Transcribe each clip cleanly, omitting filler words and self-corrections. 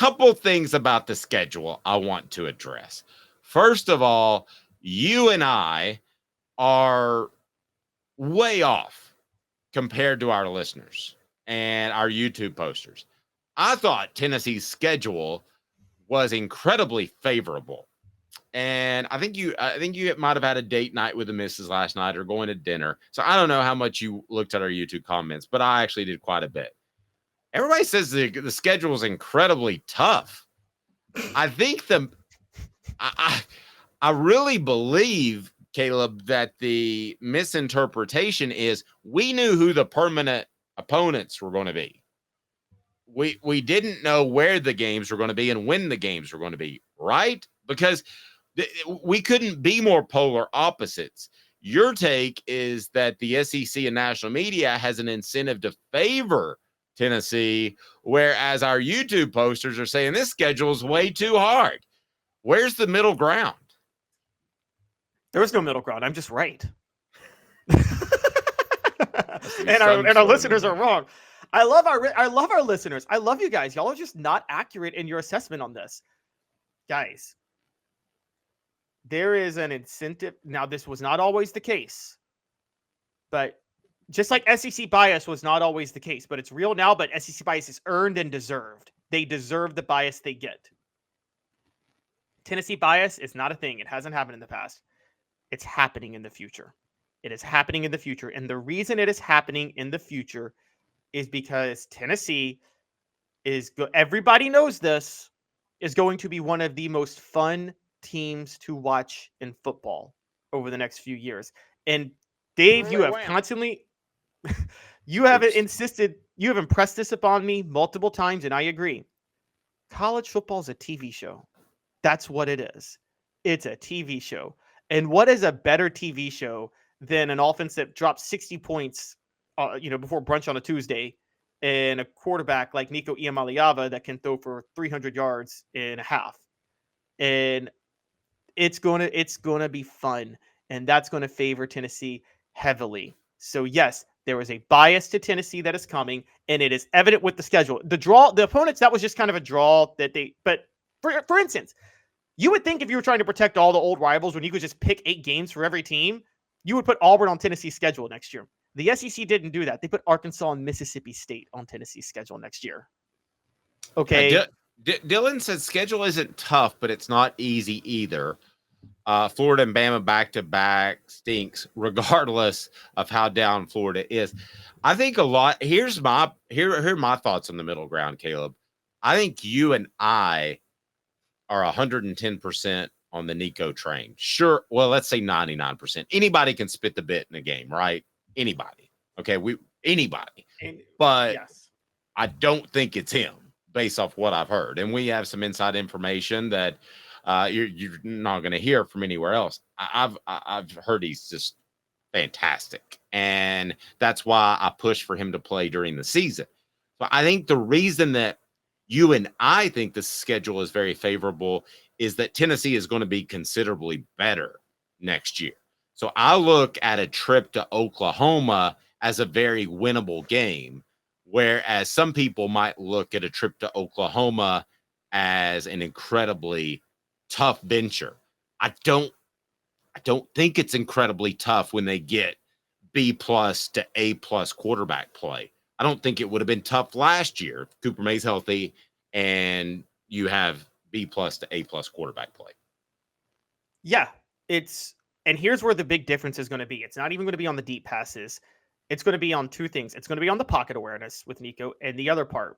couple things about the schedule I want to address. First of all, you and I are way off compared to our listeners and our YouTube posters. I thought Tennessee's schedule was incredibly favorable. And I think you might have had a date night with the missus last night or going to dinner. So I don't know how much you looked at our YouTube comments, but I actually did quite a bit. Everybody says the schedule is incredibly tough. I think I really believe, Caleb, that the misinterpretation is we knew who the permanent opponents were going to be. We didn't know where the games were going to be and when the games were going to be, right? Because we couldn't be more polar opposites. Your take is that the SEC and national media has an incentive to favor Tennessee, whereas our YouTube posters are saying this schedule is way too hard. Where's the middle ground? There is no middle ground. I'm just right. and our listeners are wrong. I love our listeners. I love you guys. Y'all are just not accurate in your assessment on this. Guys, there is an incentive. Now, this was not always the case, but just like SEC bias was not always the case, but it's real now, but SEC bias is earned and deserved. They deserve the bias they get. Tennessee bias is not a thing. It hasn't happened in the past. It's happening in the future. It is happening in the future. And the reason it is happening in the future is because Tennessee everybody knows this, is going to be one of the most fun teams to watch in football over the next few years. And Dave, you have constantly, you have impressed this upon me multiple times, and I agree. College football is a TV show. That's what it is. It's a TV show. And what is a better TV show than an offense that drops 60 points, before brunch on a Tuesday, and a quarterback like Nico Iamaleava that can throw for 300 yards in a half? And it's gonna be fun, and that's going to favor Tennessee heavily. So yes, there is a bias to Tennessee that is coming, and it is evident with the schedule. The opponents, that was just kind of a draw but for instance, you would think if you were trying to protect all the old rivals, when you could just pick 8 games for every team, you would put Auburn on Tennessee's schedule next year. The SEC didn't do that. They put Arkansas and Mississippi State on Tennessee's schedule next year. Okay. Dylan says schedule isn't tough, but it's not easy either. Florida and Bama back-to-back stinks, regardless of how down Florida is. I think here are my thoughts on the middle ground, Caleb. I think you and I are 110% on the Nico train. Sure. Well, let's say 99%. Anybody can spit the bit in a game, right? Anybody. Okay. Anybody. But yes, I don't think it's him based off what I've heard. And we have some inside information that you're not going to hear from anywhere else. I've heard he's just fantastic. And that's why I push for him to play during the season. So I think the reason that you and I think the schedule is very favorable is that Tennessee is going to be considerably better next year. So I look at a trip to Oklahoma as a very winnable game, whereas some people might look at a trip to Oklahoma as an incredibly tough venture. I don't think it's incredibly tough when they get B+ to A+ quarterback play. I don't think it would have been tough last year if Cooper May's healthy and you have B+ to A+ quarterback play. Yeah, and here's where the big difference is going to be. It's not even going to be on the deep passes. It's going to be on two things. It's going to be on the pocket awareness with Nico, and the other part,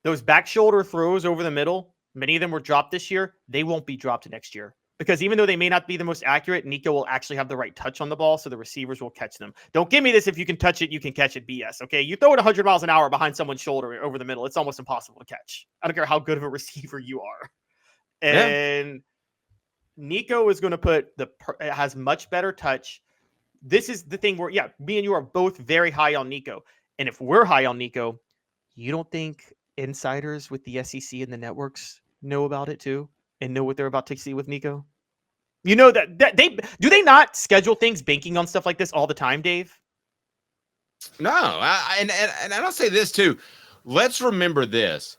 those back shoulder throws over the middle, many of them were dropped this year. They won't be dropped next year. Because even though they may not be the most accurate, Nico will actually have the right touch on the ball, so the receivers will catch them. Don't give me this if you can touch it, you can catch it BS, okay? You throw it 100 miles an hour behind someone's shoulder over the middle, it's almost impossible to catch. I don't care how good of a receiver you are. And Nico is going to has much better touch. This is the thing where, me and you are both very high on Nico. And if we're high on Nico, you don't think insiders with the SEC and the networks know about it too? And know what they're about to see with Nico? You know that do they not schedule things banking on stuff like this all the time, Dave? No, and I'll say this too. Let's remember this.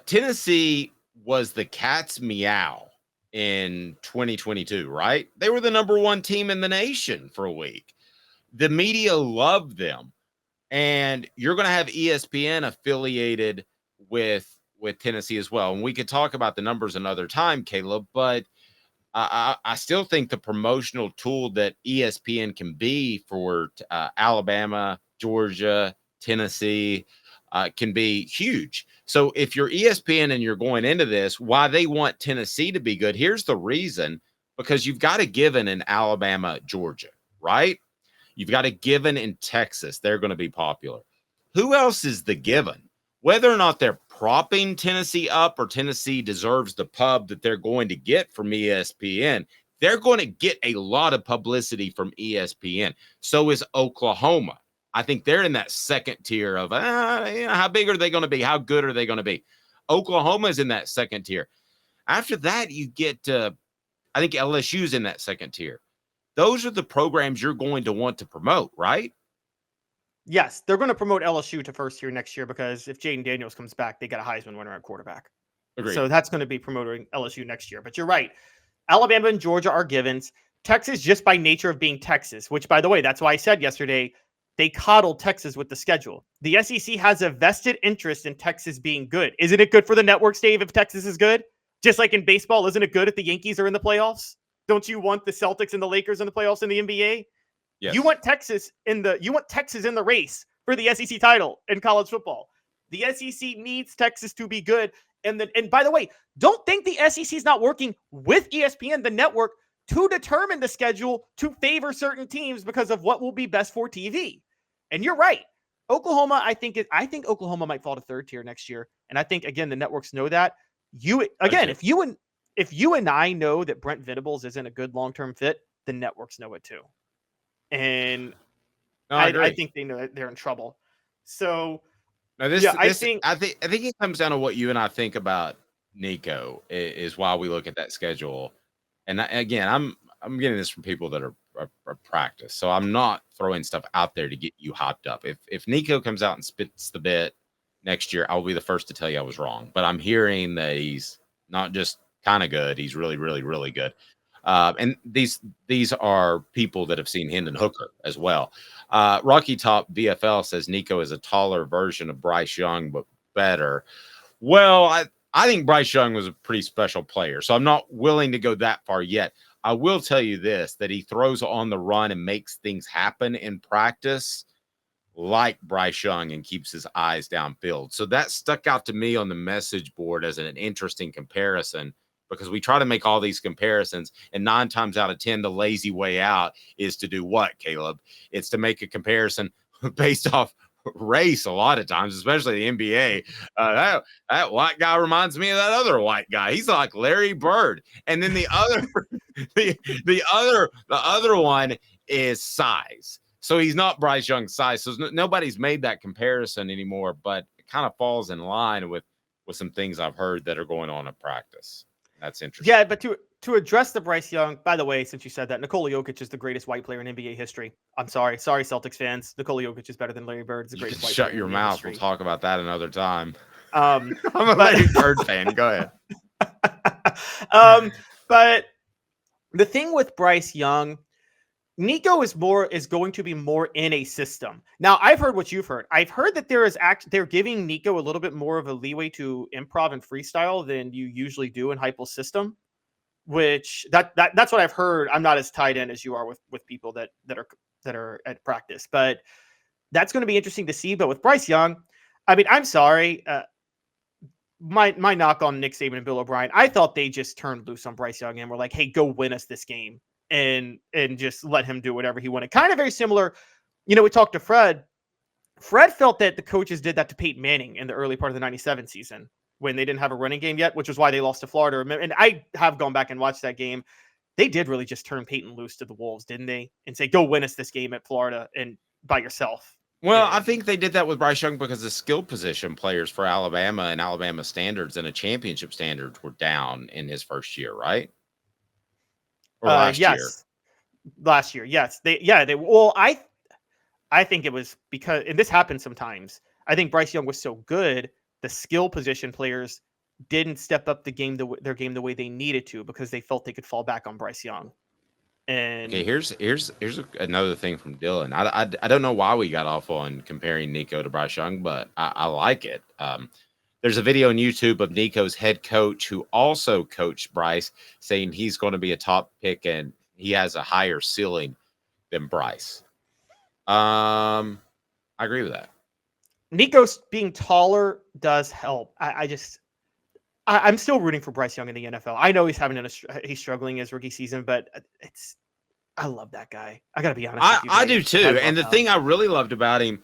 Tennessee was the cat's meow in 2022, right? They were the number one team in the nation for a week. The media loved them. And you're going to have ESPN affiliated with Tennessee as well. And we could talk about the numbers another time, Caleb, but I still think the promotional tool that ESPN can be for Alabama, Georgia, Tennessee can be huge. So if you're ESPN and you're going into this, why they want Tennessee to be good, here's the reason: because you've got a given in Alabama, Georgia, right? You've got a given in Texas. They're going to be popular. Who else is the given? Whether or not they're propping Tennessee up or Tennessee deserves the pub that they're going to get from ESPN, they're going to get a lot of publicity from ESPN. So is Oklahoma. I think they're in that second tier of how big are they going to be? How good are they going to be? Oklahoma is in that second tier. After that, you get I think LSU's in that second tier. Those are the programs you're going to want to promote, right? Yes, they're going to promote LSU to first tier next year because if Jaden Daniels comes back, they got a Heisman winner at quarterback. Agreed. So that's going to be promoting LSU next year. But you're right. Alabama and Georgia are givens. Texas, just by nature of being Texas, which, by the way, that's why I said yesterday, they coddled Texas with the schedule. The SEC has a vested interest in Texas being good. Isn't it good for the networks, Dave, if Texas is good? Just like in baseball, isn't it good if the Yankees are in the playoffs? Don't you want the Celtics and the Lakers in the playoffs in the NBA? Yes. You want Texas in the race for the SEC title in college football. The SEC needs Texas to be good. And by the way, don't think the SEC is not working with ESPN, the network, to determine the schedule to favor certain teams because of what will be best for TV. And you're right. Oklahoma, I think Oklahoma might fall to third tier next year. And I think, again, the networks know that. If you and I know that Brent Venables isn't a good long-term fit, the networks know it too. And I think they know that they're in trouble. So now I think it comes down to what you and I think about Nico is why we look at that schedule. And again, I'm getting this from people that are practice, so I'm not throwing stuff out there to get you hyped up. If Nico comes out and spits the bit next year, I'll be the first to tell you I was wrong. But I'm hearing that he's not just kind of good; he's really, really, really good. And these are people that have seen Hendon Hooker as well. Rocky Top VFL says Nico is a taller version of Bryce Young, but better. Well, I think Bryce Young was a pretty special player, so I'm not willing to go that far yet. I will tell you this, that he throws on the run and makes things happen in practice like Bryce Young and keeps his eyes downfield. So that stuck out to me on the message board as an interesting comparison, because we try to make all these comparisons, and 9 times out of 10, the lazy way out is to do what, Caleb? It's to make a comparison based off race a lot of times, especially the NBA. That white guy reminds me of that other white guy. He's like Larry Bird. And then the other the other one is size. So he's not Bryce Young's size. So nobody's made that comparison anymore, but it kind of falls in line with some things I've heard that are going on in practice. That's interesting. Yeah, but to address the Bryce Young, by the way, since you said that, Nikola Jokic is the greatest white player in NBA history. I'm sorry, Celtics fans. Nikola Jokic is better than Larry Bird. It's the greatest white player. Shut your mouth. History. We'll talk about that another time. I'm a Larry Bird fan. Go ahead. But the thing with Bryce Young, Nico is going to be more in a system. Now, I've heard what you've heard. I've heard that they're giving Nico a little bit more of a leeway to improv and freestyle than you usually do in Heupel's system, which that's what I've heard. I'm not as tied in as you are with people that are at practice, but that's going to be interesting to see. But with Bryce Young, I mean, I'm sorry. My knock on Nick Saban and Bill O'Brien, I thought they just turned loose on Bryce Young and were like, hey, go win us this game. And just let him do whatever he wanted. Kind of very similar. We talked to Fred. Fred felt that the coaches did that to Peyton Manning in the early part of the 97 season when they didn't have a running game yet, which was why they lost to Florida. And I have gone back and watched that game. They did really just turn Peyton loose to the Wolves, didn't they? And say, go win us this game at Florida and by yourself. Well, I think they did that with Bryce Young because the skill position players for Alabama and Alabama standards and a championship standards were down in his first year, right? Or last year? Last year, yes. Well, I think it was because, and this happens sometimes, I think Bryce Young was so good the skill position players didn't step up their game the way they needed to because they felt they could fall back on Bryce Young. And Okay, here's another thing from Dylan. I don't know why we got off on comparing Nico to Bryce Young, but I like it. There's a video on YouTube of Nico's head coach who also coached Bryce saying he's going to be a top pick and he has a higher ceiling than Bryce. I agree with that. Nico's being taller does help. I'm still rooting for Bryce Young in the NFL. I know he's he's struggling his rookie season, but I love that guy. I got to be honest with you. I do too. And the thing I really loved about him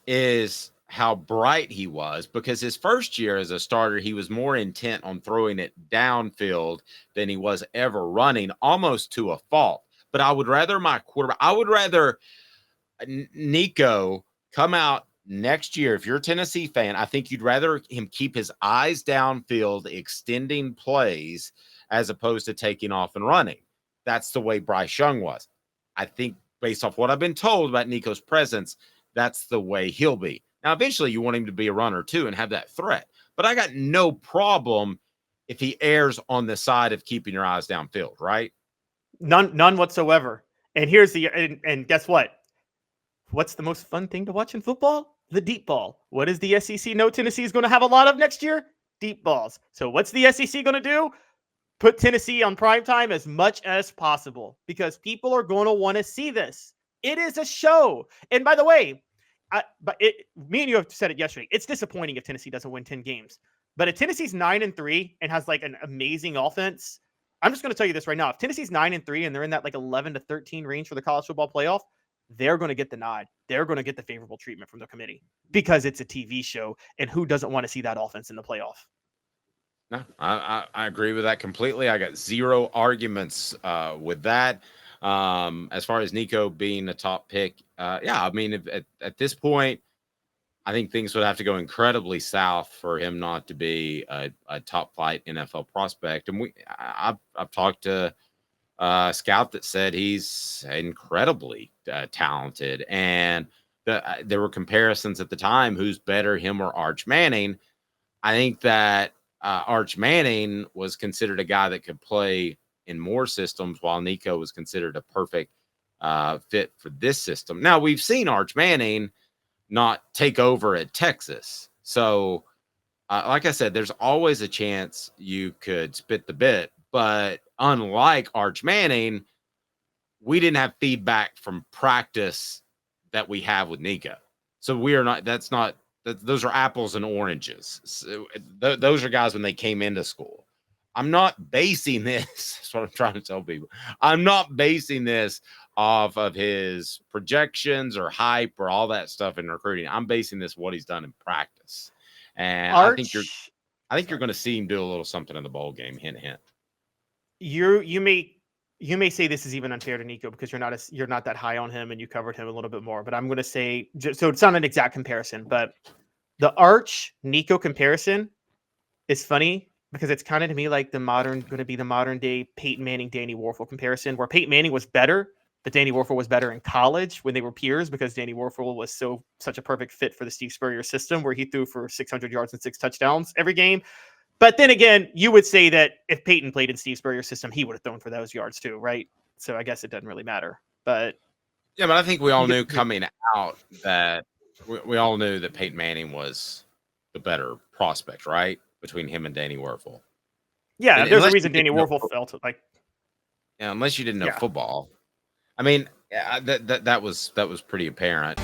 is how bright he was, because his first year as a starter, he was more intent on throwing it downfield than he was ever running, almost to a fault. But I would rather Nico come out next year. If you're a Tennessee fan, I think you'd rather him keep his eyes downfield, extending plays, as opposed to taking off and running. That's the way Bryce Young was. I think based off what I've been told about Nico's presence, that's the way he'll be. Now, eventually you want him to be a runner too and have that threat, but I got no problem if he errs on the side of keeping your eyes downfield, right? None whatsoever. And and guess what? What's the most fun thing to watch in football? The deep ball. What does the SEC know Tennessee is going to have a lot of next year? Deep balls. So what's the SEC going to do? Put Tennessee on primetime as much as possible because people are going to want to see this. It is a show. And by the way, me and you have said it yesterday. It's disappointing if Tennessee doesn't win 10 games. But if Tennessee's 9-3 and has like an amazing offense, I'm just going to tell you this right now. If Tennessee's 9-3 and they're in that like 11-13 range for the college football playoff, they're going to get the nod. They're going to get the favorable treatment from the committee because it's a TV show. And who doesn't want to see that offense in the playoff? No, I agree with that completely. I got zero arguments with that. As far as Nico being a top pick, yeah, I mean, at this point, I think things would have to go incredibly south for him not to be a top flight NFL prospect. And I've talked to a scout that said he's incredibly talented, and there were comparisons at the time: who's better, him or Arch Manning? I think that Arch Manning was considered a guy that could play in more systems, while Nico was considered a perfect fit for this system. Now, we've seen Arch Manning not take over at Texas. So, like I said, there's always a chance you could spit the bit. But unlike Arch Manning, we didn't have feedback from practice that we have with Nico. So those are apples and oranges. So those are guys when they came into school. I'm not basing this, that's what I'm trying to tell people. I'm not basing this off of his projections or hype or all that stuff in recruiting. I'm basing this what he's done in practice. And I think you're going to see him do a little something in the bowl game. Hint, hint. You may say this is even unfair to Nico because you're not that high on him and you covered him a little bit more. But I'm going to say, so it's not an exact comparison, but the Arch Nico comparison is funny because it's kind of to me like the modern day Peyton Manning, Danny Warfel comparison, where Peyton Manning was better, but Danny Warfel was better in college when they were peers because Danny Warfel was such a perfect fit for the Steve Spurrier system where he threw for 600 yards and 6 touchdowns every game. But then again, you would say that if Peyton played in Steve Spurrier's system, he would have thrown for those yards too, right? So I guess it doesn't really matter. But yeah, but I think we all knew coming out that we all knew that Peyton Manning was the better prospect, right? Between him and Danny Warfel. Yeah, and there's a reason Danny Warfel felt like. Yeah, unless you didn't know football. I mean, that was pretty apparent.